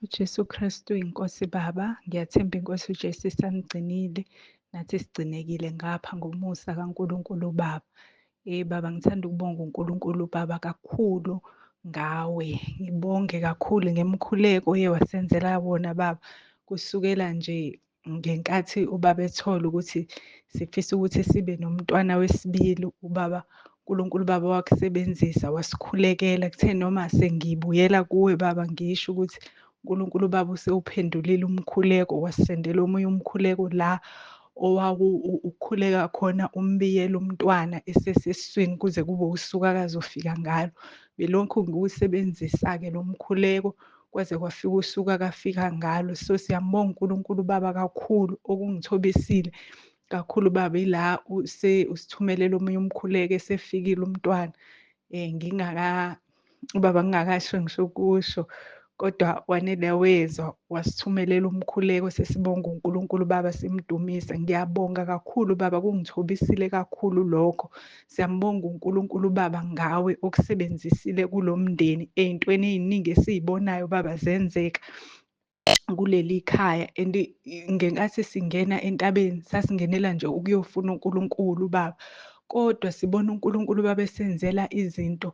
uJesu Kristu inkosi Baba, ngiyathemba inkosi uJesu isanigcinile, nathi sigcinekile ngapha ngomusa kaNkulunkulu Baba. Baba ngithanda ukubonga uNkulunkulu Baba kakhulu ngawe. Ngibonge kakhulu ngemkhuleko oye wasenzela wona Baba. Kusukela nje ngenkathi ubaba ethola ukuthi sifisa ukuthi sibe nomntwana wesibili, ubaba uNkulunkulu Baba wakusebenzisa wasikhulekela kuthe noma sengibuyela kuwe Baba ngisho ukuthi uNkulunkulu Baba usewuphendulile umkhuleko, wasisendela omunye umkhuleko la ukhuleka khona umbiyela umntwana esesesiswini kuze kube usuku akazofika ngalo. Belokhu ngiwusebenzisa-ke lo mkhuleko kwaze kwafika usuku akafika ngalo. So siyambonga uNkulunkulu Baba kakhulu, okungithobisile kakhulu Baba ila usithumelele omunye umkhuleko esefikile umntwana. Ubaba ngingakasho ngisho ukusho, kodwa wanele wezwa wasithumelela umkhuleko, sesibonga uNkulunkulu Baba simdumisa. Ngiyabonga kakhulu Baba, kungithobisile kakhulu lokho. Siyambonga uNkulunkulu Baba ngawe okusebenzisile kulo mndeni ey'ntweni ey'ningi esiy'bonayo Baba zenzeka kuleli khaya. And ngenkathi singena entabeni sasingenela nje ukuyofuna uNkulunkulu Baba, kodwa sibona uNkulunkulu Baba esenzela izinto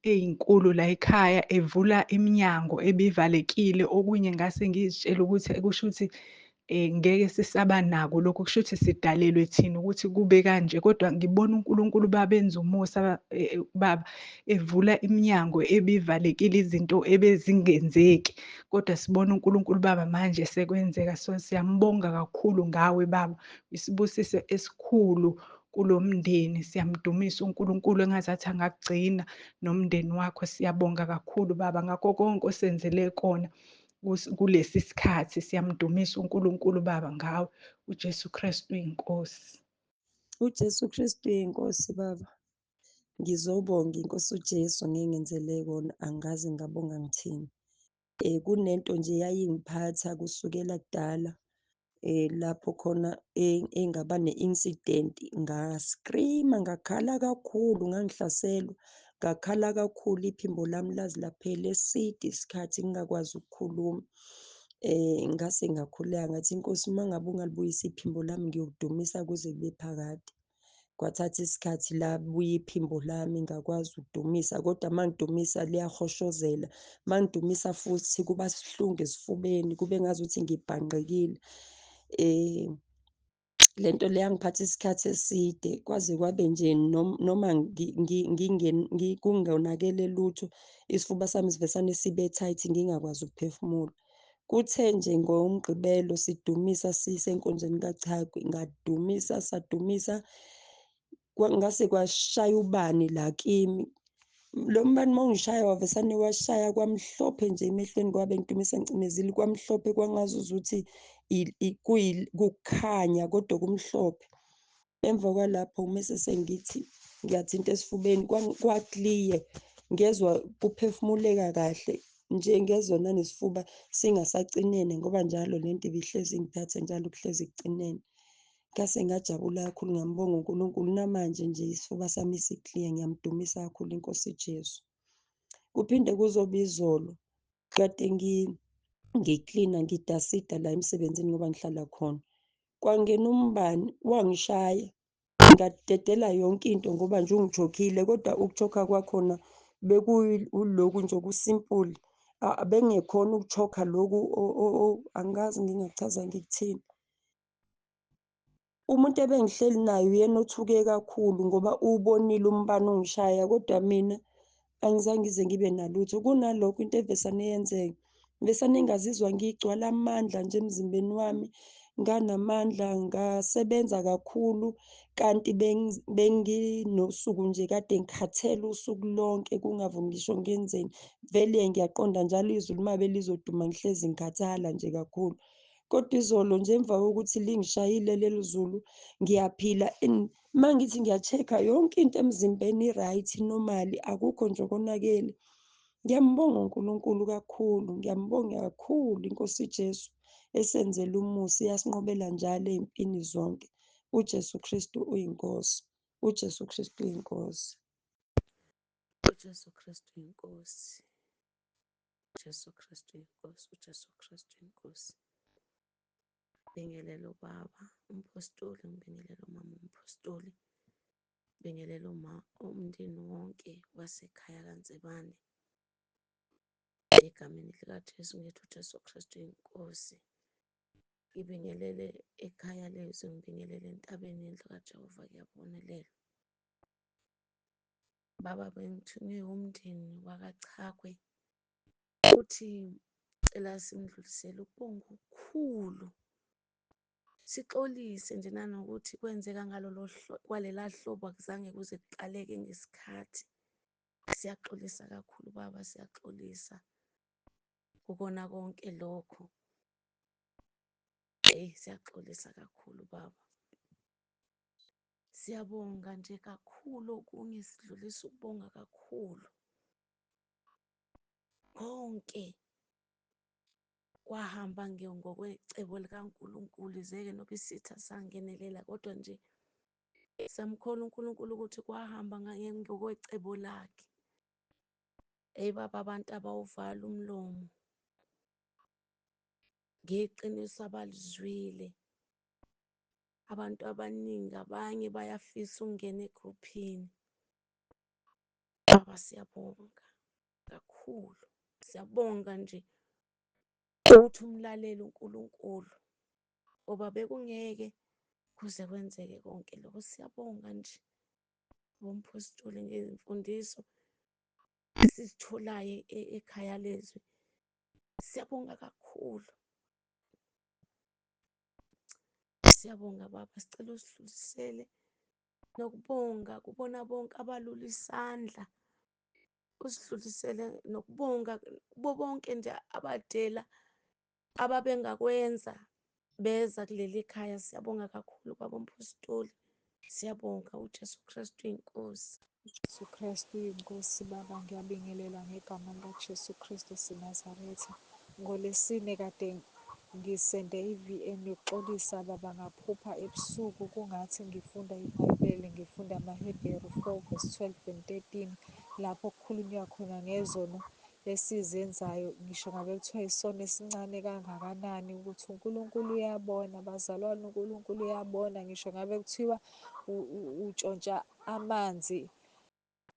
ey'nkulu la ekhaya, evula iminyango ebivalekile. Okunye ngase ngizitshela ukuthi kusho ukuthi ngeke sisaba nako lokho, kusho ukuthi sidalelwe thina ukuthi kube kanje. Kodwa ngibona uNkulunkulu Baba enza umusa Baba, evula iminyango ebivalekile, izinto ebezingenzeki, kodwa sibona uNkulunkulu Baba manje sekwenzeka. So siyambonga kakhulu ngawe Baba, isibusiso esikhulu kulo mndeni. Siyamdumisa uNkulunkulu engazathi angakugcina nomndeni wakho. Siyabonga kakhulu Baba ngakho konke osenzele kona kulesi sikhathi. Siyamdumisa uNkulunkulu Baba ngawe. uJesu Kristu inkosi. uJesu Kristu inkosi Baba. Ngizobonga inkosi uJesu ngengenzele kona, angazi ngabonga ngithini. Kunento nje yayingiphatha kusukela kudala, lapho khona engaba ne-incident, ngaskhrima, ngakhala kakhulu, ngangihlaselwa, ngakhala kakhulu, iphimbo lami laze laphela eside isikhathi ngingakwazi ukukhuluma. Ngase ngakhuleka ngathi, Nkosi uma ngabe ungalibuyisa iphimbo lami ngiyokudumisa kuze kube phakade. Kwathatha isikhathi labuya iphimbo lami ngakwazi ukudumisa, kodwa uma ngidumisa liyahoshozela, uma ngidumisa futhi kuba sihlungu esifubeni, kube ngazuthi ngibhangqekile. Le nto le yangiphatha isikhathi eside kwaze kwabe nje noma kungonakele lutho, isifuba sami sivesane sibe tight ngingakwazi ukuphefumula. Kuthe nje ngoMgqibelo sidumisa sisenkondlweni kaChagwe, ngadumisa sadumisa, ngase kwashaya ubani la kimi. Lo mbani uma ungishaya wavesane washaya kwamhlophe nje emehlweni, kwabe ngidumisa ngicimezile, kwamhlophe kwangazuzuthi kukhanya kodwa kumhlophe. Emva kwalapho mese sengithi ngiyathinta esifubeni, kwakliye, ngezwa kuphefumuleka kahle nje, ngezwa nanesifuba singasacinene ngoba njalo lento ibihlezi ingiphathe njalo, kuhlezi kucinene. Ngase ngajabula kakhulu, ngiyambonga uNkulunkulu. Namanje nje isifuba sami sikliye, ngiyamdumisa kakhulu inkosi Jesu. Kuphinde kuzoba izolo, kade ngiklina, ngidasida la emsebenzini ngoba ngihlala khona, kwangena umbani wangishaya, ngadedela yonke into ngoba nje ungichokhile, kodwa ukuchokha kwakhona bekuloku nje okusimpuli, bengekhona ukuchokha loku angazi ngingachaza ngikuthini. Umuntu ebengihleli naye uyena othuke kakhulu ngoba ubonile umbani ungishaya, kodwa mina angizange ngize ngibe nalutho. Kunalokho into evesane yenzeka, ngivesane ngazizwa ngigcwala amandla nje emzimbeni wami, nganamandla, ngasebenza kakhulu, kanti benginosuku nje kade ngikhathele usuku lonke, kungavumi ngisho ngenzeni. Vele ngiyaqonda njalo izulu uma belizoduma ngihlezi ngikhathala nje kakhulu. Kodwa izolo nje emva kokuthi lingishayile leli zulu, ngiyaphila and uma ngithi ngiya-check-a yonke into emzimbeni i-right, normally, akukho nje okonakele. Ngiyambonga uNkulunkulu kakhulu, ngiyambonga kakhulu inkosi Jesu esenzela umusa, iyasinqobela njalo ey'mpini zonke. uJesu Kristu uyinkosi, uJesu Kristu uyinkosi, uJesu Kristu uyinkosi. Jesu Kristu inkosi, uJesu Kristu inkosi. Bingelela ubaba umpostoli, ngibingelela umama umpostoli, bingelela umndeni wonke wasekhaya kaNzebane, egameni likaJesu ngithi uJesu Kristu inkosi. Ngibingelele ekhaya lezwi, ngibingelele entabeni yendlu kaJehova kuyabonelela. Baba, bengithunywe umndeni wakaChakwe ukuthi cela simdlulisele ukubonga okukhulu, sixolise nje nanokuthi kwenzeka kwalela hlobo akuzange kuze kuqaleke ngesikhathi. Siyaxolisa kakhulu baba, siyaxolisa kukona konke lokho. Siyaxolisa kakhulu baba. Siyabonga nje kakhulu, okunye sidlulisa ukubonga kakhulu. Konke kwahamba ngokwecebo likaNkulunkulu, izeke noba isitha sangenelela, kodwa nje samkholwa uNkulunkulu ukuthi kwahamba ngokwecebo lakhe. Baba, abantu abawuvala umlomo ngeqiniso abalizwile, abantu abaningi, abanye bayafisa ukungena egruphini. Baba, siyabonga kakhulu, siyabonga nje ukuthi umlaleli uNkulunkulu, ngoba bekungeke kuze kwenzeke konke lokho. Siyabonga nje ngompostoli ngezimfundiso esizitholayo ekhaya lezwi. Siyabonga kakhulu, siyabonga baba. Sicela usidlulisele nokubonga kubona bonke abalula isandla, usidlulisele nokubonga kubo bonke nje abadela ababengakwenza beza kuleli khaya. Siyabonga kakhulu baba umpostoli, siyabonga uJesu Kristu inkosi. Jesu Kristu inkosi. Baba, ngiyabingelela ngegama likaJesu Kristu waseNazaretha. NgoLesine kade ngisende i-VM yokuxolisa baba, ngaphupha ebusuku kungathi ngifunda iBhayibheli, ngifunda amaHebheru 4:12 and 13, lapho kukhulunywa khona ngezono esizenzayo. Ngisho ngabe kuthiwa isono esincane kangakanani, ukuthi uNkulunkulu uyabona, bazalwane, uNkulunkulu uyabona. Ngisho ngabe kuthiwa utshontsha amanzi,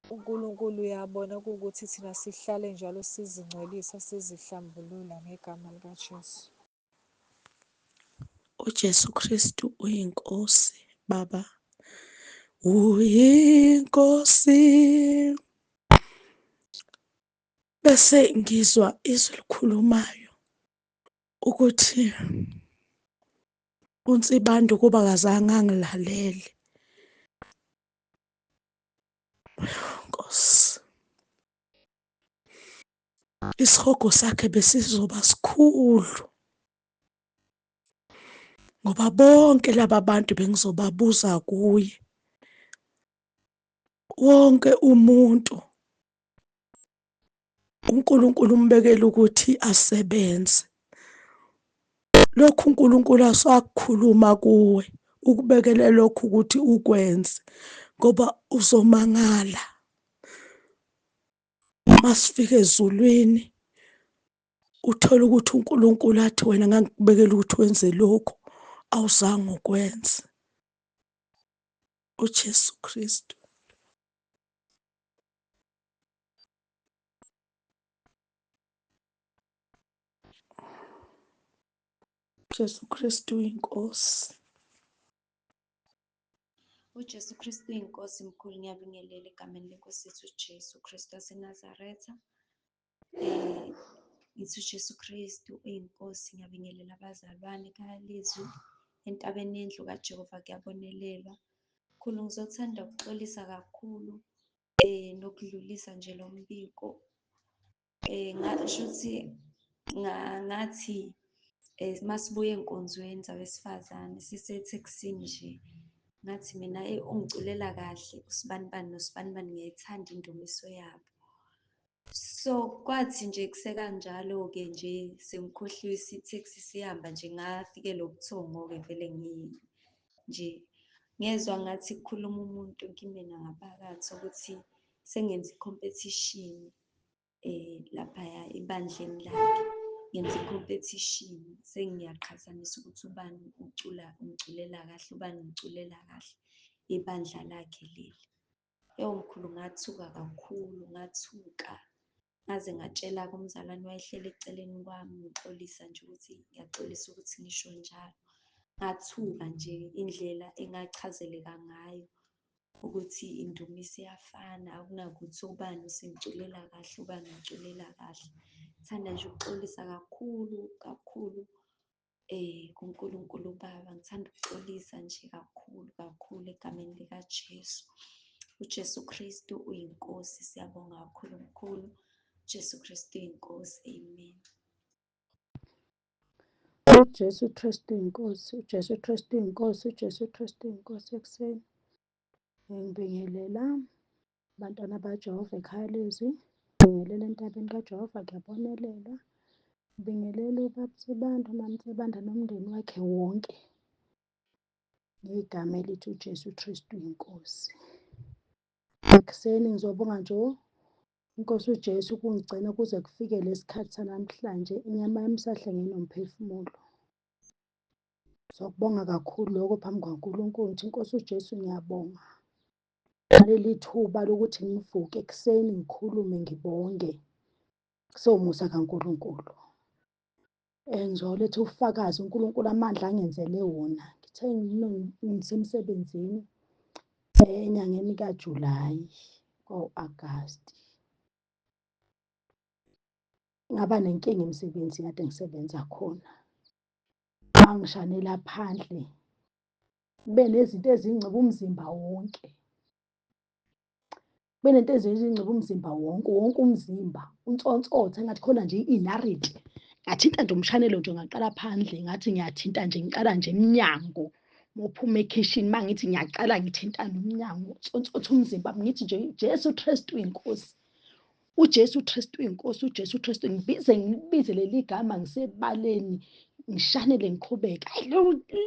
uNkulunkulu uyabona, kuwukuthi thina sihlale njalo sizingcolisa, sizihlambulula ngegama likaJesu. UJesu Kristu uyinkosi baba, uyinkosi. Bese ngizwa izwi likhulumayo ukuthi uNsibanda kuba akazange angilalele. Nkosi, isihogo sakhe besizoba sikhulu, ngoba bonke laba bantu bengizobabuza kuye. Wonke umuntu uNkulunkulu umbekela ukuthi asebenze. Lokhu uNkulunkulu asakukhuluma kuwe, ukubekele lokhu ukuthi ukwenze, ngoba uzomangala masifika ezulwini uthola ukuthi uNkulunkulu athi wena ngangikubekela ukuthi wenze lokhu, awuzange ukwenze. uJesu Kristu. Jesu Kristu inkosi. uJesu Kristu inkosi mkhulu, ngiyabingelela egameni lenkosi yethu uJesu Kristu waseNazaretha. Ngithi uJesu Kristu uyinkosi. Ngiyabingelela abazalwane ekhaya lezwi, entabeni yendlu kaJehova kuyabonelelwa. Khulu ngizothanda ukuxolisa kakhulu nokudlulisa nje lo mbiko. Ngasho ukuthi ngathi masibuya enkonzweni zabesifazane sisetheksini nje, ngathi mina ungiculela kahle usibanibani nosibanibani, ngiyayithanda indumiso yabo. So kwathi nje kusekanjalo-ke nje sengikhohliwe iteksi sihamba nje, ngafikelwa ubuthongo-ke vele nje ngezwa ngathi kukhuluma umuntu kimina ngaphakathi ukuthi sengenza i-competition laphaya ebandleni lakhe, ngenza i-competition, sengiyaqhathanisa ukuthi ubani umculela kahle, ubani umculela kahle ibandla lakhe leli. Mkhulu ngathuka kakhulu, ngathuka ngaze ngatshela-ke umzalwane wayehleli eceleni kwami, ngixolisa nje ukuthi ngiyaxolisa ukuthi ngisho njalo. Ngathuka nje indlela engachazeleka ngayo ukuthi indumiso iyafana, akunakuthi ubani usemculela kahle, ubani umculela kahle. Ngithanda nje ukuxolisa kakhulu kakhulu kuNkulunkulu uBaba. Ngithanda ukuxolisa nje kakhulu kakhulu egameni likaJesu. uJesu Kristu uyinkosi, siyabonga kakhulu mkhulu. uJesu Kristu uyinkosi, amen. uJesu Kristu inkosi, uJesu Kristu inkosi, uJesu Kristu inkosi. Ekuseni ngibingelela abantwana baJehova ekhaya lezwi, ngibingelela entabeni kaJehova, kuyabonelela. Ngibingelela ubaba Sibanda, umama Sibanda nomndeni wakhe wonke ngegama elithi uJesu Kristu inkosi. Ekuseni ngizobonga nje inkosi uJesu kungigcina kuze kufike lesikhathi sanamhlanje, inyama yami isahlangene nomphefumulo. Ngizokubonga kakhulu lokho phambi kwaNkulunkulu ukuthi inkosi uJesu ngiyabonga ngaleli thuba lokuthi ngivuke ekuseni ngikhulume ngibonge. Kusomusa kaNkulunkulu. Ngizoletha ubufakazi uNkulunkulu amandla angenzele wona. Ngithe ngisemsebenzini enyangeni kaJulayi ko-Agasti, ngaba nenkinga emsebenzini kade ngisebenza khona. Bangishanela phandle, kube nezinto ezingciba umzimba wonke. Kube nento ezingciba umzimba wonke umzimba unsontsotha engathi khona nje inariti. Ngathinta nje umshanelo nje ngaqala phandle, ngathi ngiyathinta nje, ngiqala nje emnyango. Mophuma ekhishini mangithi ngiyaqala ngithinta nomnyango, unsontsotha umzimba. Ngithi nje Jesu Kristu inkosi, uJesu Kristu inkosi, uJesu Kristu. Ngibize leli gama ngisebaleni, ngishanele ngiqhubeka.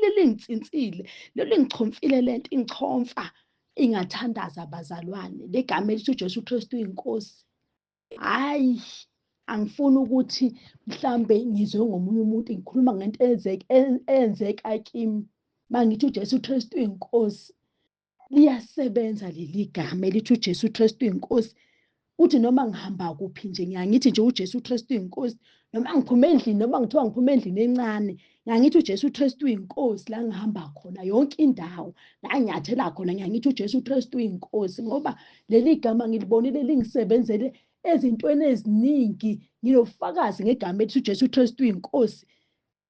Leli ngitsinsile, leli ngichomfile, lento ingichomfa ingathandaza abazalwane. Le gama elithi uJesu Kristu inkosi. Hhayi, angifuni ukuthi mhlambe ngizwe ngomunye umuntu ngikhuluma ngento eyenzeka kimi. Mangithi uJesu Kristu inkosi, liyasebenza leli gama elithi uJesu Kristu inkosi. Uthi noma ngihamba kuphi nje ngiyangithi nje uJesu Kristu inkosi. Noma ngiphuma endlini, noma ngithiwa ngiphuma endlini encane, ngiyangithi uJesu Kristu inkosi. La ngihamba khona yonke indawo, la nginyathela khona, ngiyangithi uJesu Kristu inkosi. Ngoba leli gama ngilibonile lingisebenzele ezintweni eziningi. Nginobufakazi ngegama elithi uJesu Kristu inkosi.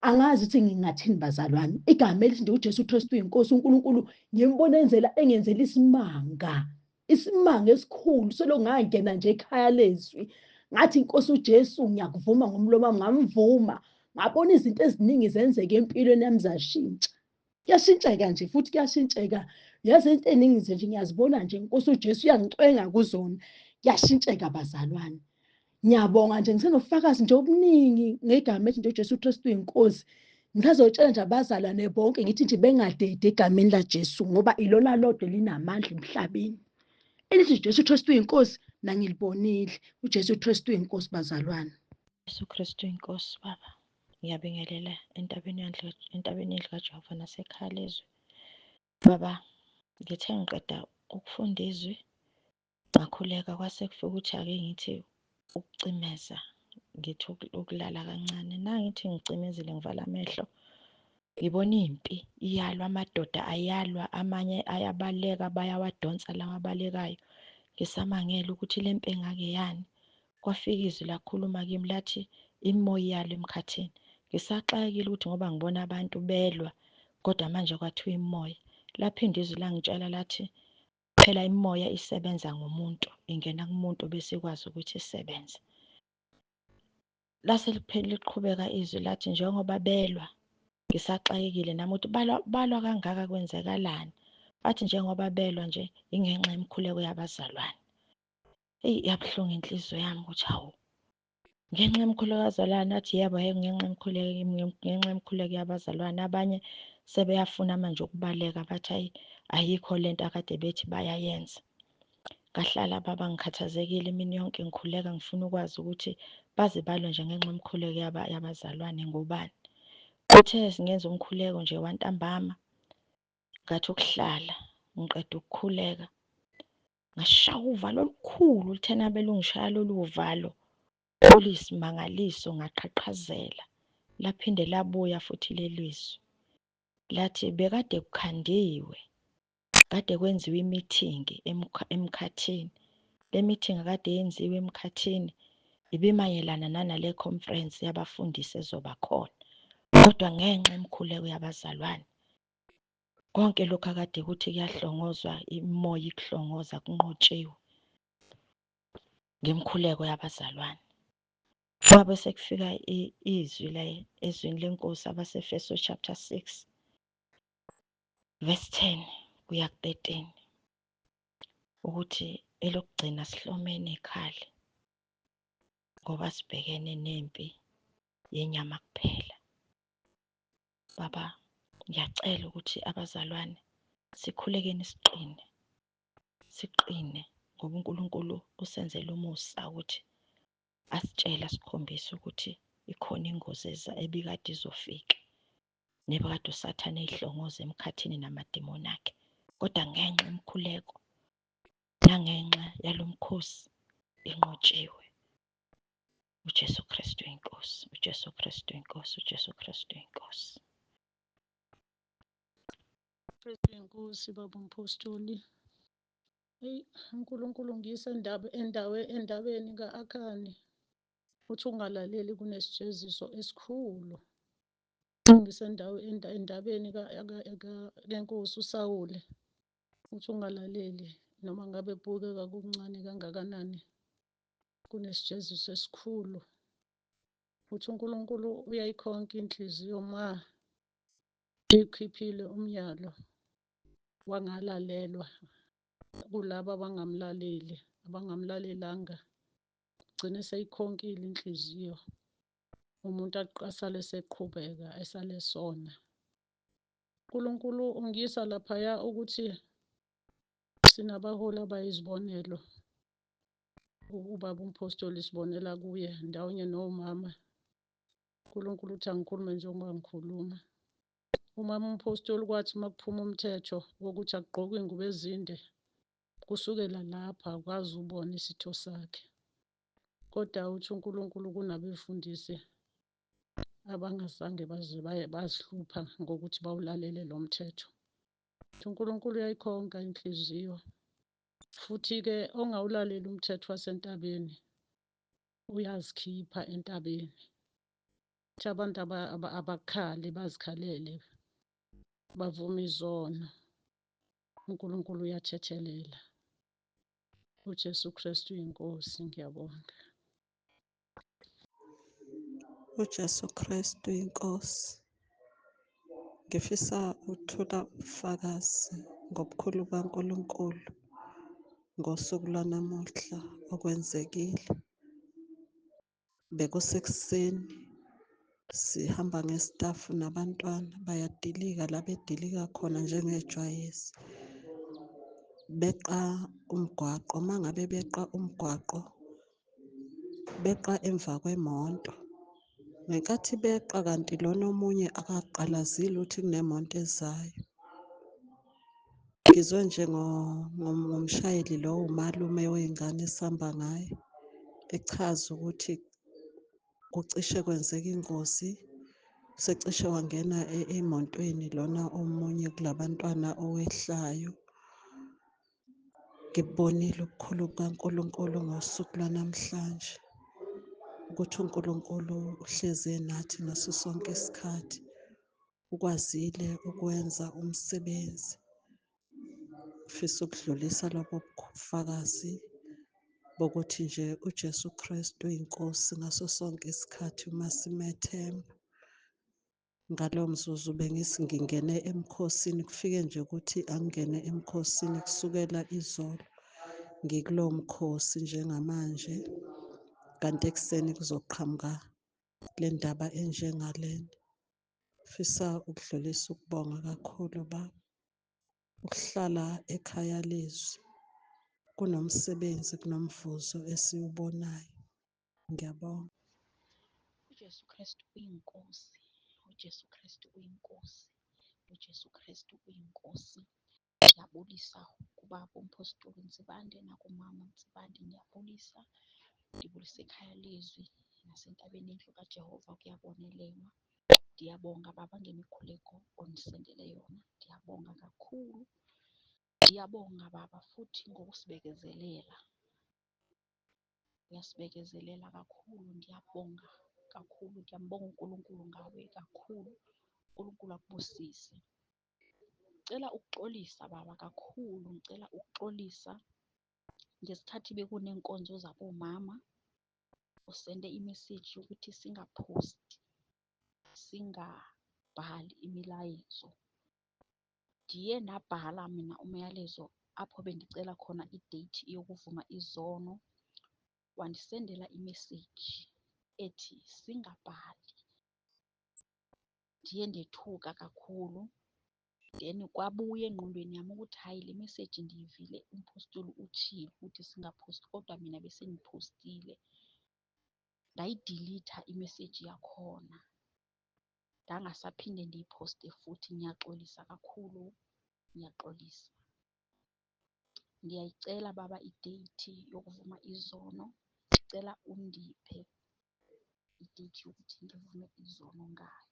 Angazi ukuthi ngingathini bazalwane. Igama elithi nje uJesu Kristu inkosi, uNkulunkulu ngimbona engenzela isimanga. Isimanga esikhulu selokhu ngangena nje ekhaya lezwi, ngathi inkosi uJesu ngiyakuvuma ngomlomo wami, ngamvuma. Ngabona izinto eziningi zenzeka empilweni yami zashintsha. Kuyashintsheka nje futhi kuyashintsheka. Yazi into eningi nje ngiyazibona nje inkosi uJesu uyangicwenga kuzona. Kuyashintsheka bazalwane. Ngiyabonga nje, ngisenofakazi nje obuningi ngegama elithi nje uJesu Kristu inkosi. Ngisazotshela nje abazalwane bonke ngithi nje bengadede egameni laJesu ngoba ilona lodwa elinamandla emhlabeni. Elithi uJesu Kristu inkosi nangilibonile. uJesu Kristu inkosi bazalwane. Jesu Kristu inkosi. Baba, ngiyabingelela entabeni yendlu kaJehova nasekhaya lezwi. Baba, ngithe ngiqeda ukufunda izwi ngakhuleka, kwase kufika ukuthi ake ngithi ukucimeza, ngithi ukulala kancane. Nangithi ngicimezile ngivala amehlo, ngibona impi iyalwa, amadoda ayalwa, amanye ayabaleka, bayawadonsa lawa abalekayo. Ngisamangele ukuthi le mpi engake yani. Kwafika izwi lakhuluma kimi lathi imimoya iyalwa emkhathini. Ngisaxakekile ukuthi ngoba ngibona abantu belwa, kodwa manje kwathiwa imimoya. Laphinda izwi langitshela lathi phela imimoya isebenza ngomuntu, ingena kumuntu bese ikwazi ukuthi isebenze. Lase liqhubeka izwi lathi njengoba belwa, ngisaxakekile nami ukuthi balwa kangaka kwenzekalani. Bathi njengoba belwa nje ingenxa yemikhuleko yabazalwane. Eyi, yabuhlungu inhliziyo yami ukuthi hawu, ngenxa yemikhuleko yabazalwane. Athi yebo, ngenxa yemikhuleko yabazalwane. Abanye sebeyafuna manje ukubaleka, bathi ayikho lento akade bethi bayayenza. Ngahlala baba ngikhathazekile imini yonke ngikhuleka ngifuna ukwazi ukuthi baze balwe nje ngenxa yomkhuleko yabazalwane ngobani. Kuthe singenza umkhuleko nje wantambama, ngathi ukuhlala ngiqeda ukukhuleka ngashaya uvalo olukhulu luthena belungishaya lolu uvalo oluyisimangaliso ngaqhaqhazela. Laphinde labuya futhi lelizwi lathi bekade kukhandiwe, kade kwenziwe imithingi emkhathini. Le mithingi kade yenziwe emkhathini ibimayelana nanale conference yabafundisi ezoba khona. Kodwa ngenxa yemikhuleko yabazalwane, konke lokhu akade kuthi kuyahlongozwa, imimoya ikuhlongoza kunqotshiwe ngemikhuleko yabazalwane. Kwabe sekufika izwi ezwini lenkosi abase-Efeso chapter 6 verse 10 kuya ku-13 ukuthi elokugcina sihlomene ikhali ngoba sibhekene nempi yenyama kuphela. Baba, ngiyacela ukuthi abazalwane sikhulekeni siqine ngoba uNkulunkulu usenzele umusa ukuthi asitshela sikhombisa ukuthi ikhona ingozi ebikade izofika nebekade uSathane eyihlongoza emkhathini namadimoni akhe. Kodwa ngenxa yemikhuleko nangenxa yalo mkhosi inqotshiwe. uJesu Kristu inkosi, uJesu Kristu inkosi, uJesu Kristu inkosi. Kristu inkosi baba umpostoli. Eyi, uNkulunkulu ngiyise endabeni ka-Akhani. Uthi ungalaleli kunesijeziso esikhulu. Endabeni lenkosi uSawule. Uthi ungalaleli noma ngabe ebukeka kuncane kangakanani kunesijeziso esikhulu. Uthi uNkulunkulu uyayikhonka inhliziyo ma ekhiphile umyalo wangalalelwa kulabo abangamlalelanga. Gcine seyikhonkile inhliziyo. Umuntu asale seqhubeka esale sona. uNkulunkulu ungisa laphaya ukuthi sinabaholi abayizibonelo. Ubaba umpostoli sibonela kuye ndawonye nomama. uNkulunkulu uthi angikhulume njengoba ngikhuluma. Umama umpostoli kwathi makuphuma umthetho wokuthi akugqokwe ingubo ezinde, kusukela lapha akwazi ubona isitho sakhe. Kodwa uthi uNkulunkulu kunabefundisi abangazange bazihlupha ngokuthi bawulalele lo mthetho. uNkulunkulu uyayikhonka inhliziyo. Futhi-ke ongawulaleli umthetho wasentabeni uyazikhipha entabeni. Ukuthi abantu abakhali bazikhalele bavuma izono. uNkulunkulu uyathethelela. uJesu Kristu inkosi, ngiyabonga. uJesu Kristu inkosi. Ngifisa ukuthula ubufakazi ngobukhulu kaNkulunkulu ngosuku lwanamuhla okwenzekile. Bekusekuseni sihamba ngesitafu nabantwana bayadilika la bedilika khona njengejwayezi. Beqa umgwaqo, mangabe beqa umgwaqo beqa emva kwemonto. Ngenkathi beqa kanti lona omunye akaqalazile ukuthi kunemonto ezayo. Ngizwe nje ngomshayeli lo umalume wey'ngane esihamba ngayo echaza ukuthi kucishe kwenzeka ingozi. Secishe wangena emontweni lona omunye kulabantwana owehlayo. Ngibonile ubukhulu bukaNkulunkulu ngosuku lwanamhlanje ukuthi uNkulunkulu uhleze nathi ngaso sonke isikhathi. Ukwazile ukwenza umsebenzi. Ngifisa ukudlulisa lobo bufakazi bokuthi nje uJesu Kristu inkosi ngaso sonke isikhathi uma simethemba. Ngalowo mzuzu ngingene emkhosini, kufike nje ukuthi angingene emkhosini kusukela izolo. Ngikulowo mkhosi njengamanje, kanti ekuseni kuzoqhamuka le ndaba enjengalena. Ngifisa ukudlulisa ukubonga kakhulu Baba. Ukuhlala ekhaya lezwi kunomsebenzi, kunomvuzo esiwubonayo. Ngiyabonga. uJesu Kristu uyinkosi, uJesu Kristu uyinkosi, uJesu Kristu uyinkosi. Ngiyabulisa kubaba uMphostoli Ntsibande nakumama Ntsibande, ngiyabulisa. Ngibulisa ekhaya lezwi nasentabeni endlu kaJehova kuyabonelelwa. Ngiyabonga baba ngemikhuleko onisendele yona, ngiyabonga kakhulu. Ngiyabonga baba futhi ngokusibekezelela, uyasibekezelela kakhulu. Ngiyabonga kakhulu, ngiyambonga uNkulunkulu ngawe kakhulu. uNkulunkulu akubusise. Ngicela ukuxolisa baba kakhulu, ngicela ukuxolisa ngesikhathi bekunenkonzo zabomama usende imeseji yokuthi singaphosti, singabhali imilayezo. Ndiye nabhala mina umyalezo apho bendicela khona idate yokuvuma izono, wandisendela imeseji ethi singabhali. Ndiye ndethuka kakhulu, then kwabuya engqondweni yami ukuthi hayi, le meseji ndiyivile uMphostoli utshilo ukuthi singaphosti, kodwa mina bese ngiphostile. Ndayidilitha imeseji yakhona, ndangasaphinde ndiyiphoste futhi. Ngiyaxolisa kakhulu, ngiyaxolisa. Ngiyayicela baba idate yokuvuma izono, ngicela undiphe idate yokuthi ngivume izono ngayo.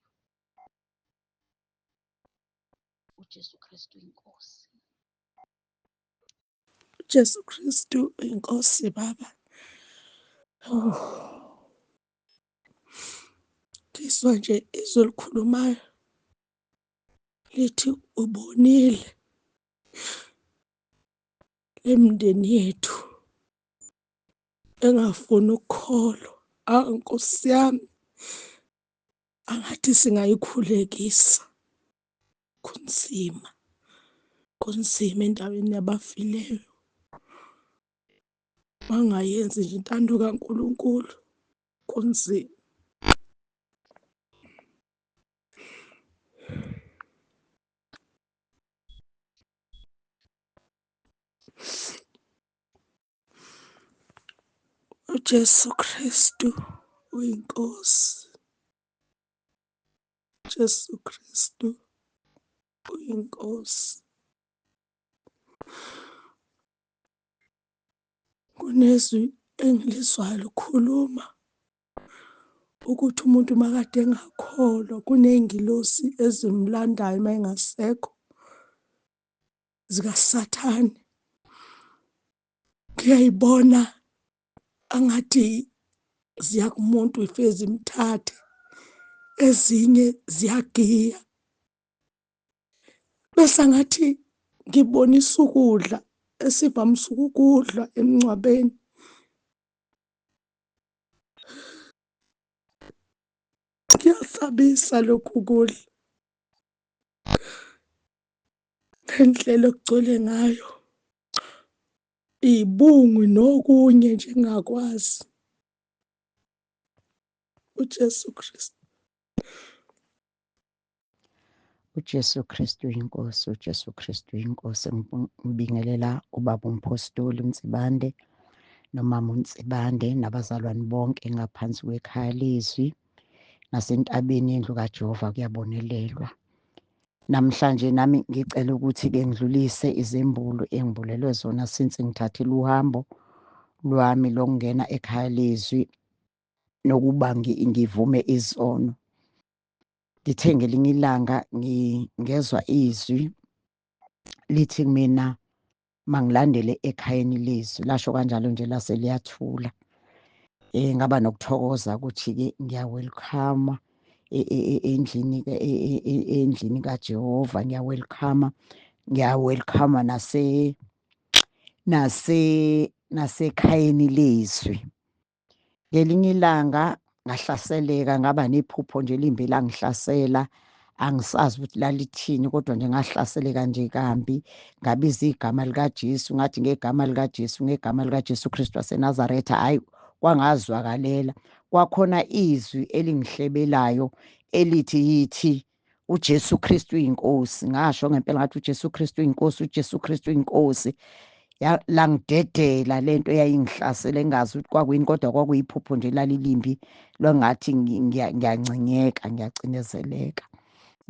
uJesu Kristu inkosi. uJesu Kristu inkosi baba. Ngizwa nje izwi elikhulumayo lithi ubonile emndeni yethu engafuni ukukholwa. Nkosi yami, angathi singayikhulekisa. Kunzima, kunzima endaweni yabafileyo. Bangayenzi nje intando kaNkulunkulu, kunzima. uJesu Kristu uyinkosi. uJesu Kristu uyinkosi. Kunezwi engilizwayo likhuluma ukuthi umuntu makade engakholwa kuney'ngilosi ezimlandayo uma engasekho, zikaSathane. Ngiyayibona angathi ziya kumuntu ifike zimthathe, ezinye ziyagiya. Bese angathi ngibonisa ukudla esivamise ukukudla emngcwabeni. Kuyasabisa lokhu kudla ngendlela okugcwele ngayo, iy'bungu nokunye nje engakwazi. uJesu Kristu. uJesu Kristu inkosi, uJesu Kristu inkosi. Ngibingelela ubaba uMphostoli Ntsibande nomama uNtsibande nabazalwane bonke ngaphansi kwekhaya lezwi nasentabeni yendlu kaJehova kuyabonelelwa. Namhlanje nami ngicela ukuthi-ke ngidlulise izimbulo engibulelwe zona since ngithathile uhambo lwami lokungena ekhaya lezwi nokuba ngivume izono. Ngithe ngelinye ilanga ngezwa izwi lithi kumina mangilandele ekhayeni lezwi, lasho kanjalo nje lase liyathula. Ngaba nokuthokoza ukuthi-ke ngiya-welcome endlini kaJehova, ngiya-welcome nasekhayeni lezwi. Ngelinye ilanga ngahlaseleka, ngaba nephupho nje elimbi langihlasela. Angisazi ukuthi lalithini, kodwa nje ngahlaseleka nje kambi. Ngabiza igama likaJesu, ngathi ngegama likaJesu, ngegama likaJesu Kristu waseNazaretha. Hhayi, kwangazwakalela. Kwakhona izwi elingihlebelayo elithi yithi uJesu Kristu uyinkosi. Ngasho ngempela ngathi uJesu Kristu uyinkosi, uJesu Kristu uyinkosi. langidedela lento eyayingihlasele engazi ukuthi kwakuyini kodwa kwakuyiphupho nje lalilimbi lwangathi ngiyancingeka, ngiyacindezeleka.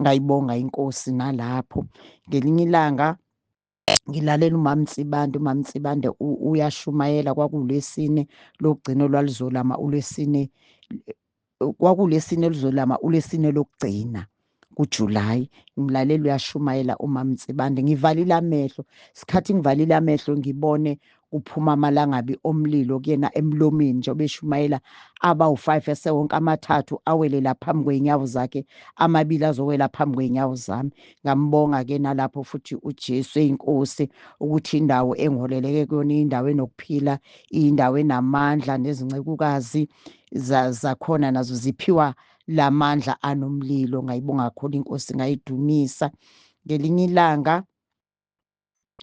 Ngayibonga inkosi nalapho. Ngelinye ilanga ngilalela uMaMtsibande uyashumayela, kwakuwuLwesine lokugcina olwalizolama uLwesine, kwakuwuLwesine oluzolama uLwesine lokugcina kuJulayi. Ngimlalela uyashumayela uMaMtsibande, ngivalile amehlo. Sikhathi ngivalile amehlo ngibone kuphuma amalangabi omlilo kuyena emlomeni njengoba eshumayela, abawu-5 esewonke, amathathu awelela phambi kwey'nyawo zakhe, amabili azowela phambi kwey'nyawo zami. Ngambonga-ke nalapho futhi uJesu eyinkosi ukuthi indawo engiholeleke kuyona indawo enokuphila, indawo enamandla, nezincekukazi zakhona nazo ziphiwa la mandla anomlilo. Ngayibonga kakhulu inkosi, ngayidumisa. Ngelinye ilanga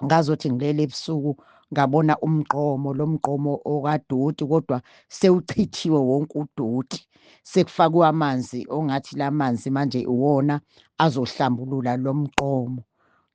ngazothi ngilele ebusuku ngabona umgqomo, lo mgqomo okadoti kodwa sewuchithiwe wonke udoti, sekufakwe amanzi ongathi la manzi manje iwona azohlambulula lo mgqomo.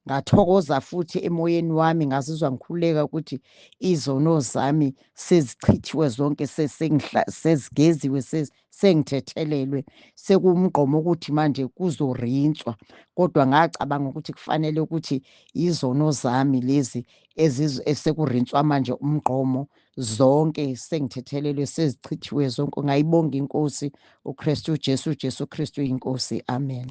Ngathokoza futhi emoyeni wami, ngazizwa ngikhululeka ukuthi izono zami sezichithiwe zonke, sezigeziwe, sengithethelelwe, sekuwumgqomo ukuthi manje kuzorinswa. Kodwa ngacabanga ukuthi kufanele ukuthi izono zami lezi esekurinswa manje umgqomo, zonke sengithethelelwe, sezichithiwe zonke. Ngayibonga inkosi uKristu Jesu, uJesu Kristu inkosi. Amen.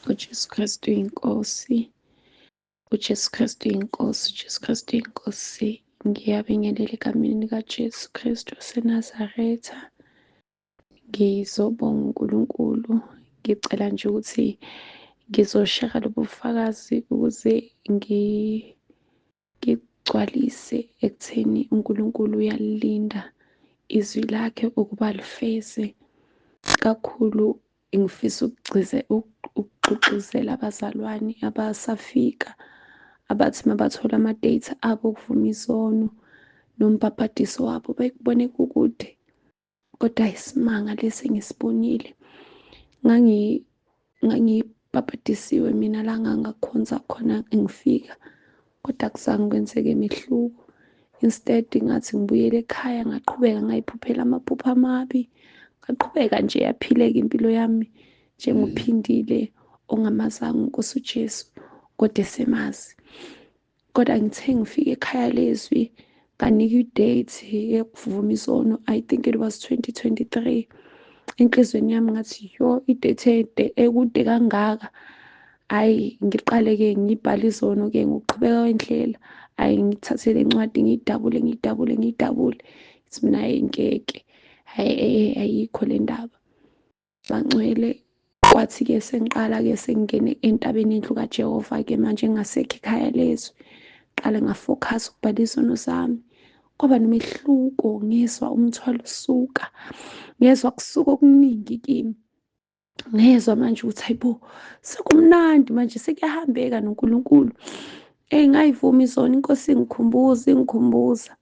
uJesu Kristu inkosi, uJesu Kristu inkosi, uJesu Kristu inkosi. Ngiyabingelela egameni likaJesu Kristu waseNazaretha. Ngizobonga uNkulunkulu, ngicela nje ukuthi ngizoshara lobu bufakazi ukuze ngigcwalise ekutheni uNkulunkulu uyalilinda izwi lakhe ukuba lifeze. Kakhulu ngifisa ukugxugxuzela abazalwane abasafika abathi mabathola ama-date abo okuvuma izono nombhabhadiso wabo bekubone kukude, kodwa isimanga lesi ngisibonile. Ngangibhabhadisiwe mina la ngangakhonza khona ngifika, kodwa akuzange kwenzeke mehluko. Instead ngathi ngibuyele ekhaya ngaqhubeka ngayiphuphela amaphupho amabi, ngaqhubeka nje yaphileka impilo yami njengophindile ongamazanga uNkosi uJesu kodwa esemazi. Kodwa ngithe ngifika ekhaya lezwi nganika i-date yokuvuma izono, I think it was 2023. Enhlizweni yami ngathi yo, i-date ekude kangaka, hhayi ngiqale-ke ngibhale izono-ke ngokuqhubeka kwendlela, hhayi ngithathele incwadi ngiyidabule. Ithi mina hhayi ngeke, hhayi ayikho le ndaba. Bangcwele kwathi-ke sengiqala-ke sengingene entabeni indlu kaJehova-ke manje ngingasekho ekhaya lezwi, qale ngafocus ukubhala izono zami. Kwaba nomehluko, ngizwa umthwalo usuka, ngezwa kusuka okuningi kimi. Ngezwa manje ukuthi hayibo, sekumnandi manje, sekuyahambeka noNkulunkulu. Ngayivuma izono, inkosi ingikhumbuza.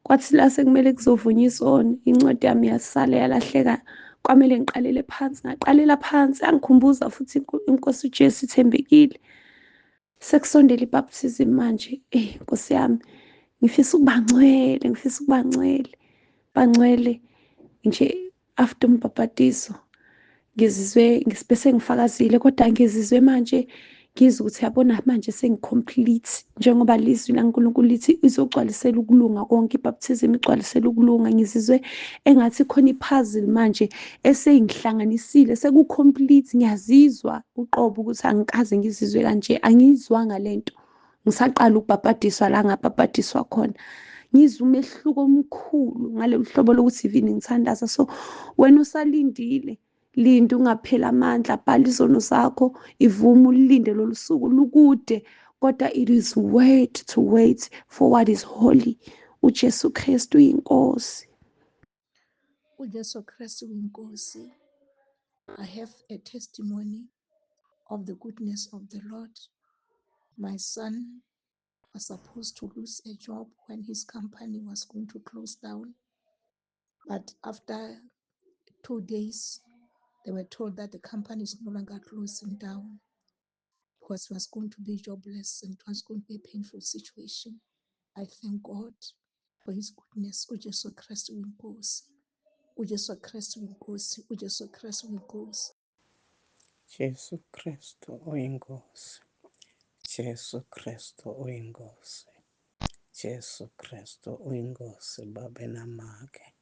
Kwathi la sekumele kuzovunywa izono, incwadi yami yasala yalahleka, kwamele ngiqalele phansi, ngaqalela phansi. Yangikhumbuza futhi inkosi uJesu ithembekile. Sekusondela ibhapthism manje, Nkosi yami, ngifisa ukuba ngcwele, bangcwele nje. After umbhabhadiso ngizizwe bese ngifakazile, kodwa ngizizwe manje ngizwe ukuthi yabona manje sengi-complete, njengoba lizwi laNkulunkulu lithi izogcwalisela ukulunga konke, ibhapthism igcwalisela ukulunga. Ngizizwe engathi khona i-puzzle manje eseyingihlanganisile, seku-complete. Ngiyazizwa uqobo ukuthi angikaze ngizizwe kanje, angiyizwanga lento ngisaqala ukubhabhadiswa la ngabhabhadiswa khona. Ngizwe umehluko omkhulu ngalolu hlobo lokuthi even ngithandaza. So wena usalindile, linda ungapheli amandla, bhala izono zakho, ivuma ulilinde lolu suku lukude, kodwa it is worth to wait for what is holy. uJesu Kristu inkosi. uJesu Kristu inkosi. I have a testimony of the goodness of the Lord. My son was supposed to lose a job when his company was going to close down. But after 2 days, they were told that the company is no longer closing down. because he was going to be jobless and it was going to be a painful situation. I thank God for his goodness. uJesu Kristu inkosi. uJesu Kristu inkosi. uJesu Kristu inkosi. Jesu Kristu uyinkosi. Jesu Kristu uyinkosi. Jesu Kristu uyinkosi babe namake.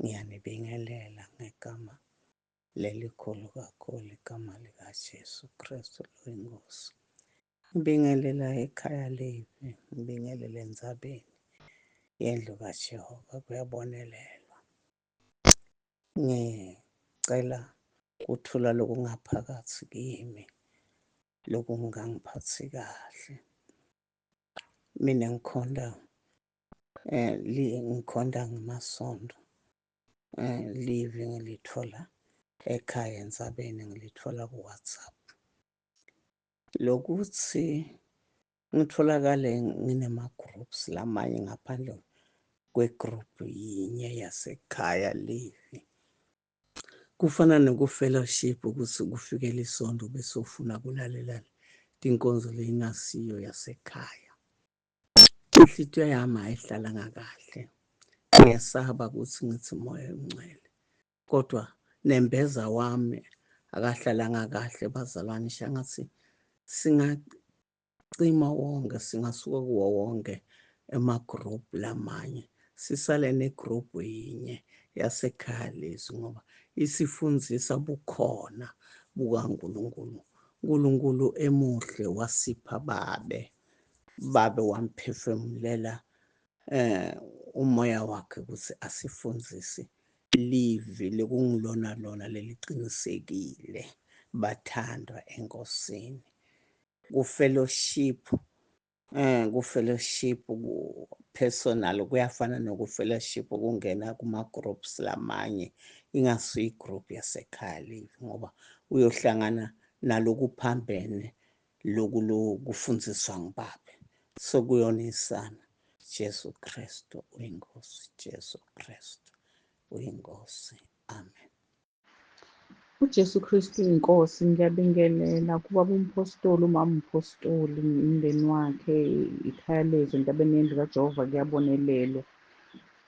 Ngiyanibingelela ngegama lelikhulu kakhulu igama likaJesu Kristu luyinkosi. Ngibingelela ekhaya lethu, ngibingelela endzabeni yendlu kaJehova kuyabonelelwa. Ngicela ukuthula lokungaphakathi kimi lokungangiphathi kahle. Mina ngikhonda ngamasondo. Live ngilithola ekhaya entsabeni ngilithola ku-WhatsApp. Lokuthi ngitholakale nginema-groups lamanye ngaphandle kwe-group yinye yasekhaya live. Kufana noku-fellowship ukuthi kufikele isonto bese ufuna kulalela inkonzo leyingasiyo yasekhaya. Inhliziyo yami ayihlalanga kahle. Ngiyasaba ukuthi ngithi umoya omngcwele. Kodwa nembeza wami akahlalanga kahle bazalwane shangathi singacima wonke singasuka kuwo wonke ema-group lamanye. Sisale ne-group yinye yasekhaya lezi ngoba isifundzisa bukhona bukaNkulunkulu. uNkulunkulu emuhle wasipha babe wamphefumulela umoya wakhe ukuthi asifundzise livi lekungilona lona leliqinisekile bathandwa enkosini. Ku-fellowship personal kuyafana noku-fellowship ukungena kuma-groups lamanye ingasiyo i-group yasekhaya live ngoba uyohlangana nalokuphambene lokufundziswa ngubabe. Sokuyonisana. Jesu Kristu uyinkosi. Jesu Kristu uyinkosi. Amen. uJesu Kristu inkosi. Ngiyabingelela kubaba umpostoli, umama umpostoli, umndeni wakhe, ikhaya lethu entabeni yendlu kaJehova kuyabonelelwa.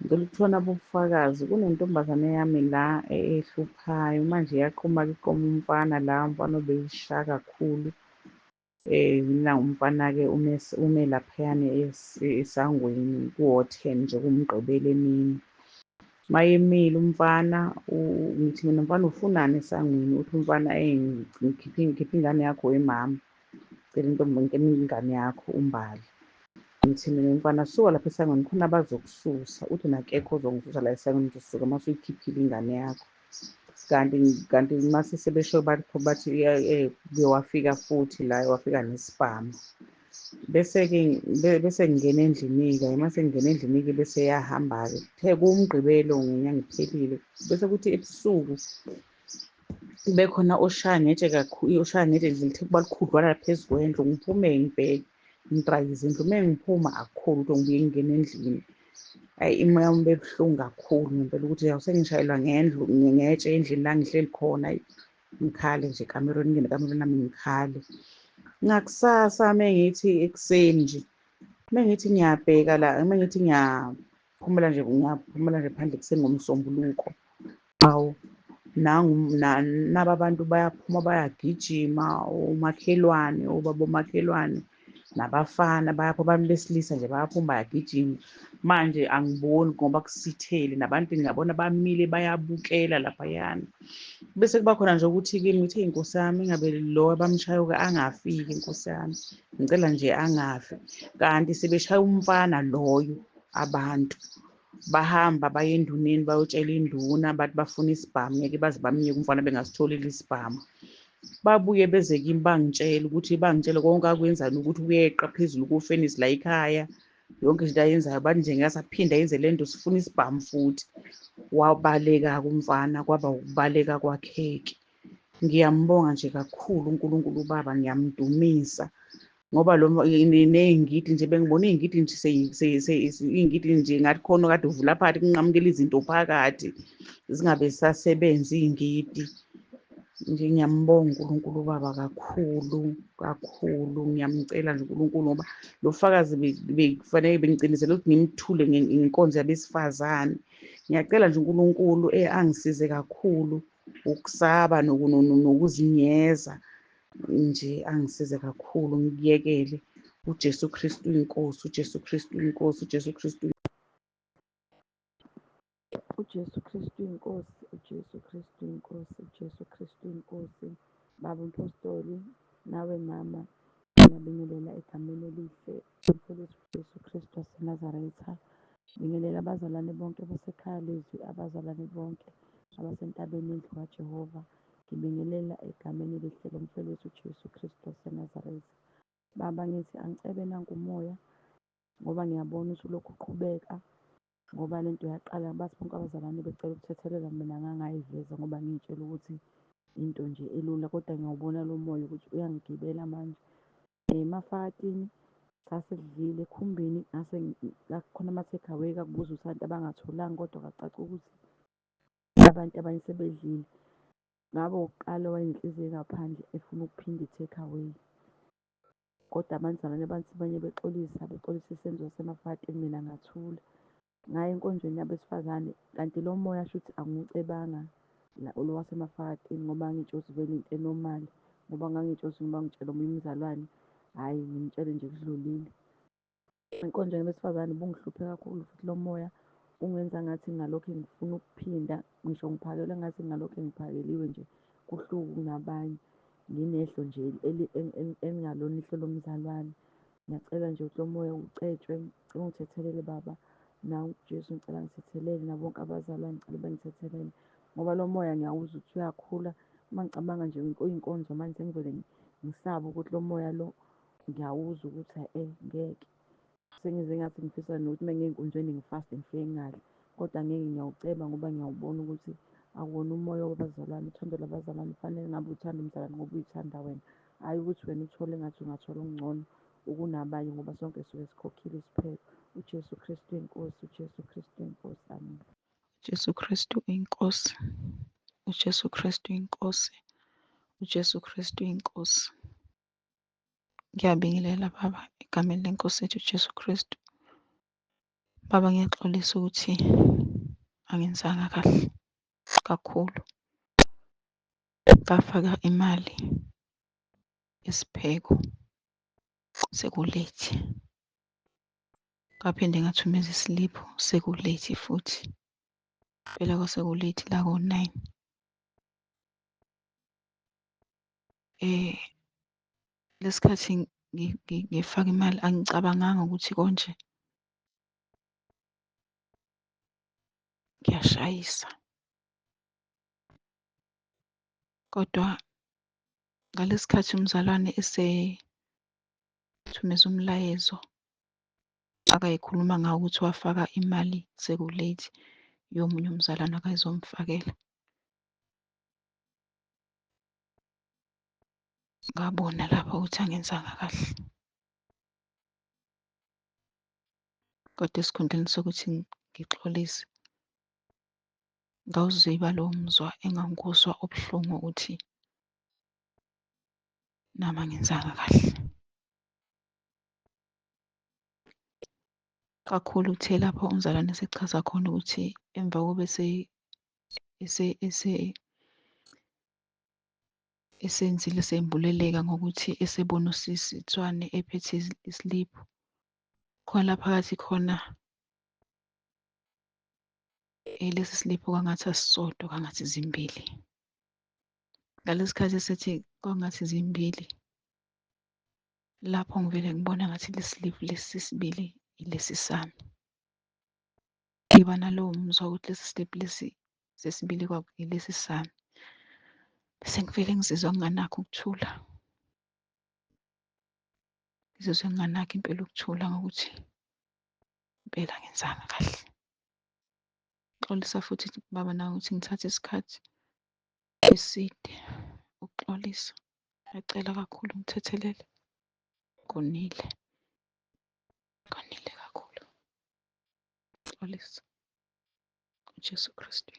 Ngicela ukuthola ubufakazi. Kunentombazane yami la ehluphayo manje iyaqhuma iqoma umfana la umfana obeyisha kakhulu. Umfana-ke ume laphayana esangweni ku-10 nje kumgqibelo emini. Mayemile umfana ngithi mina mfana ufunani esangweni? Uthi umfana ngikhiphe ingane yakho wemama. Cela ingane yakho umbali. Ngithi mina mfana suka lapha esangweni khona bazokususa. Uthi nakekho ozongisusa la esangweni ngisuka mase uyikhiphile ingane yakho. Kanti mase sebesho bathi uye wafika futhi la wafika nesibhamu. Bese-ke bese ngingena endlini-ke mase ngingena endlini-ke bese yahamba-ke kuthe kuwumgqibelo ngenyanga iphelile bese kuthi ebusuku kube khona oshaya ngetshe kakhulu. Oshaya ngetshe nje lithe kuba likhudlwana phezu kwendlu. Ngiphume ngibheke ngitrayize indlu mengiphuma akukhona ukuthi ngibuye ngingena endlini. Ayi imoya yami bebuhlungu kakhulu ngempela ukuthi sengishayelwa ngetshe endlini la ngihleli khona. Ngikhale nje ekamerweni ngingena ekamerweni nami ngikhale. Ngakusasa mengithi ekuseni nje mengithi ngiyabheka la mengithi ngiyaphumela nje phandle ekuseni ngomsombuluko. Hawu naba abantu bayaphuma bayagijima omakhelwane obaba omakhelwane nabafana bayaphuma abantu besilisa nje bayaphuma bayagijima. Manje angiboni ngoba kusithele nabantu ngiyabona bamile bayabukela laphayana. Bese kuba khona nje ukuthi-ke ngithe inkosi yami ingabe lo abamshayo-ke angafiki inkosi yami. Ngicela nje angafi. Kanti sebeshaya umfana loyo abantu. Bahamba baye enduneni bayotshela induna bathi bafuna isibhamu ngeke baze bamnike umfana bengasitholile isibhamu. Babuye beze kimi bangitshele konke akwenzani ukuthi uyeqa phezulu kofenisi la ekhaya. Yonke into ayenzayo bathi nje ngasaphinda yenze le nto sifuna isibhamu futhi. Wabaleka-ke umfana kwaba ukubaleka kwakheke. Ngiyambonga nje kakhulu uNkulunkulu ubaba ngiyamdumisa ngoba ney'ngidi nje bengibona iy'ngidi nje iy'ngidi nje ngathi khona kade uvula phakathi kunqamukela izinto phakathi zingabe zisasebenza iy'ngidi. nje ngiyambonga uNkulunkulu Baba kakhulu kakhulu, ngiyamcela nje uNkulunkulu ngoba lo bufakazi bekufanele bengicindezela ukuthi ngimthule ngenkonzo yabesifazane. Ngiyacela nje uNkulunkulu angisize kakhulu ukusaba nokuzinyeza nje, angisize kakhulu ngikuyekele. uJesu Kristu inkosi, uJesu Kristu inkosi, uJesu Kristu. uJesu Kristu inkosi, uJesu Kristu inkosi, uJesu Kristu inkosi. Baba Mpostoli, nawe mama, ngiyabingelela egameni elihle lomfowethu uJesu Kristu waseNazaretha. Ngibingelela abazalwane bonke basekhaya lezwi, abazalwane bonke abasentabeni endlu kaJehova. Ngibingelela egameni elihle lomfowethu uJesu Kristu waseNazaretha. Baba, ngithi angicebe nangumoya ngoba ngiyabona ukuthi ulokhu uqhubeka, ngoba le nto yaqala bathi bonke abazalwane becela ukuthethelela, mina ngangayiveza ngoba ngiy'tshela ukuthi into nje elula, kodwa ngiyawubona lo moya ukuthi uyangigibela manje. Emafatini sasekudlile, ekhumbini khona ama-takeaway kakubuza ukuthi abantu abangatholanga, kodwa kwacaca ukuthi abantu abanye sebedlile. Ngabo uqala wayenenhliziyo engaphandle efuna ukuphinda i-takeaway, kodwa abazalwane bathi abanye bexolisa isenzo semafatini, mina ngathula. Ngaye enkonzweni yabesifazane, kanti lo moya shuthi angiwucebanga lo wasemafatini ngoba ngangitshela vele into enormali, ngoba ngangitshela ukuthi noma ngitshela omunye umzalwane, hhayi ngimtshele nje kudlulile. Enkonzweni yabesifazane bungihluphe kakhulu futhi lo moya ungenza ngathi ngalokho ngifuna ukuphinda, ngisho ngiphakelwe ngathi ngalokho engiphakeliwe nje kuhluke kunabanye. Nginehlo nje engalona ihlo lomzalwane. Ngiyacela nje ukuthi lo moya ucetshwe, ngicela ungithethelele Baba. Nawe uJesu ngicela ngithethelele, nabo bonke abazalwane ngicela bengithethelele, ngoba lo moya ngiyawuzwa ukuthi uyakhula. Uma ngicabanga nje iy'nkonzo manje sengivele ngisaba ukuthi lo moya lo ngiyawuzwa ukuthi ngeke. Sengize ngathi ngifisa nokuthi uma ngiy'nkonzweni ngifaste ngifike ngingadli, kodwa ngeke, ngiyawuceba ngoba ngiyawubona ukuthi akuwona umoya wabazalwane. Uthando lwabazalwane kufanele ngabe uthanda umzalwane ngoba uy'thanda wena, hhayi ukuthi wena uthole engathi ungathola okungcono ukunabanye ngoba sonke sisuke sikhokhile isiphelo. uJesu Kristu inkosi, uJesu Kristu inkosi, amen. uJesu Kristu inkosi, uJesu Kristu inkosi, uJesu Kristu inkosi. Ngiyabingelela Baba egameni lenkosi yethu uJesu Kristu. Baba, ngiyaxolisa ukuthi angenzanga kahle kakhulu. Ngafaka imali yesipheko sekulethi, ngaphinde ngathumeza isiliphu sekulethi futhi. Phela kwasekulethi la ko-9. Lesikhathi ngifaka imali angicabanganga ukuthi konje ngiyashayisa, kodwa ngalesikhathi umzalwane esethumeza umlayezo akayikhuluma ngawo ukuthi wafaka imali sekulethi yomunye umzalwane akayizomfakela, ngabona lapho ukuthi angenzanga kahle. Kodwa esikhundleni sokuthi ngixolise, ngawuziba lowo muzwa engangikuzwa ubuhlungu ukuthi nami angenzanga kahle. Kakhulu uthe lapho umzalwane esechaza khona ukuthi emva kobe esenzile sembuleleka ngokuthi esebona usisi Tshwane ephethe isiliphu, khona phakathi khona lesi siliphu kwangathi asisodwa, kwangathi zimbili. Ngalesi sikhathi esethi kwangathi zimbili, lapho ngivele ngibona ngathi lesi siliphu lesi sesibili ilesi sami. Ngiba nalowo muzwa ukuthi lesi siliphu lesi sesibili ilesi sami. Bese ngivele ngizizwa nginganakho ukuthula. Ngizizwe nginganakho impela ukuthula ngokuthi impela angenzanga kahle. Ngixolisa futhi Baba nawe ukuthi ngithathe isikhathi eside ukuxolisa. Ngiyacela kakhulu ngithethelele. Ngonile kakhulu. Ngixolisa. uJesu Kristu.